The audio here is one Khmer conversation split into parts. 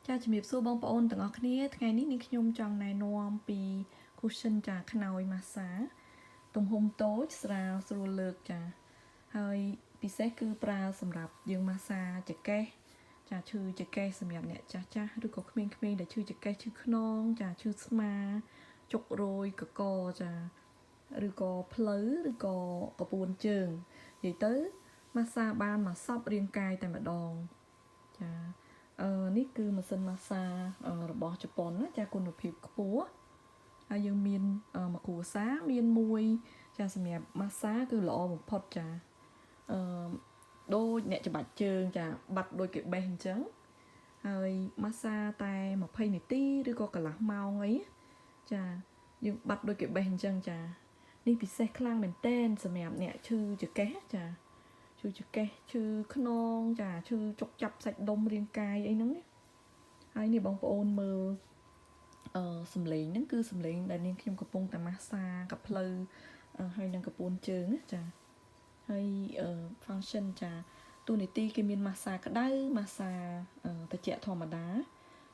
Cha chỉ biết số bông bồn từng ở kia ngày ní những nhung trong này nuông pi cushion cha khơi massage tùng hôm tối sao sưu lược cha hơi pi sẽ cứ pra sầm rạp dương massage chả kê cha chư chả kê sầm nhập nè cha cha được có khmên để chư chả kê chư non cha chư sma chục rồi cờ co cha được có plứ được có buồn trường vậy tới massage ban mà sắp riêng cài tại mặt đòn chaនេះគឺម៉ាស៊ីនម៉ាសារបស់ជប៉ុនណាចាគុណភាពខ្ពស់ហើយយើងមានមួយគ្រួសារមានមួយចាសម្រាប់ម៉ាសាគឺល្អបំផុតចាដូចអ្នកច្បាច់ជើងចាបាត់ដូចគេបេះអញ្ចឹងហើយម៉ាសាតែ20នាទីឬក៏កន្លះម៉ោងអីចាយើងបាត់ដូចគេបេះអញ្ចឹងចានេះពិសេសខ្លាំងមែនតើសម្រាប់អ្នកឈឺចង្កេះចាឈឺចង្កេះឈឺខ្នងចាឈឺចុកចាប់សាច់ដុំរាងកាយអីហ្នឹងហើយនេះបងប្អូនមើលសំឡេងហ្នឹងគឺសំឡេងដែលនាងខ្ញុំកំពុងតែម៉ាសាកាផ្លូវហើយនឹងកពួនជើងចាហើយfunction ចាទូនីតិគេមានម៉ាសាក្តៅម៉ាសាត្រជាក់ធម្មតា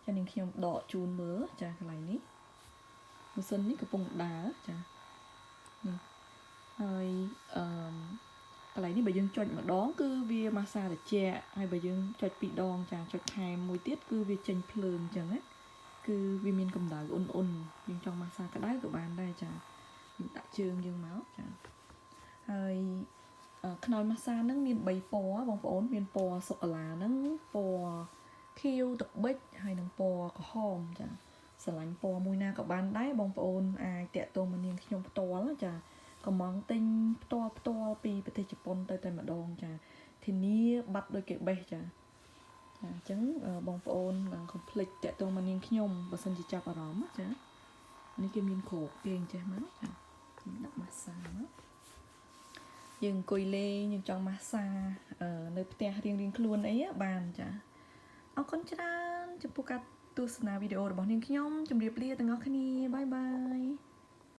ចានាងខ្ញុំដកជូនមើលចាកន្លែងនេះម៉ាស៊ីននេះកំពុងដើរចានេះហើយកន្លែងនេះបើយើងចុចម្ដងគឺវាម៉ាសាត្រជាក់ហើយបើយើងចុចពីរដងចាចុចថែមមួយទៀតគឺវាចេញភ្លើងអញ្ចឹងណាគឺវាមានកម្ដៅអ៊ុនយើងចង់ម៉ាសាក្តៅក៏បានដែរចាយើងដាក់ជើងយើងមកចាហើយខ្នើយម៉ាសាហ្នឹងមាន3ពណ៌បងប្អូនមានពណ៌សូកូឡាហ្នឹងពណ៌ខៀវទឹកប៊ិចហើយនឹងពណ៌ក្រហមចាស្រឡាញ់ពណ៌មួយណាក៏បានដែរបងប្អូនអាចតាក់ទងមកនាងខ្ញុំផ្ទាល់ចាកំងទិញផ្ទាល់ពីប្រទេសជប៉ុនទៅតែម្ដងចាធានាបាត់ដូចគេបេះចាអញ្ចឹងបងប្អូនកុំភ្លេចតាក់ទងមកនាងខ្ញុំបើសិនជាចាប់អារម្មណ៍ចានេះគេមានគ្របគេចេះមកចាដាក់ម៉ាសាមកយើងអង្គុយលេងយើងចង់ម៉ាសានៅផ្ទះរៀងខ្លួនអីបានចាអរគុណច្រើនចំពោះការទស្សនាវីដេអូរបស់នាងខ្ញុំជម្រាបលាទាំងអស់គ្នាបាយបាយ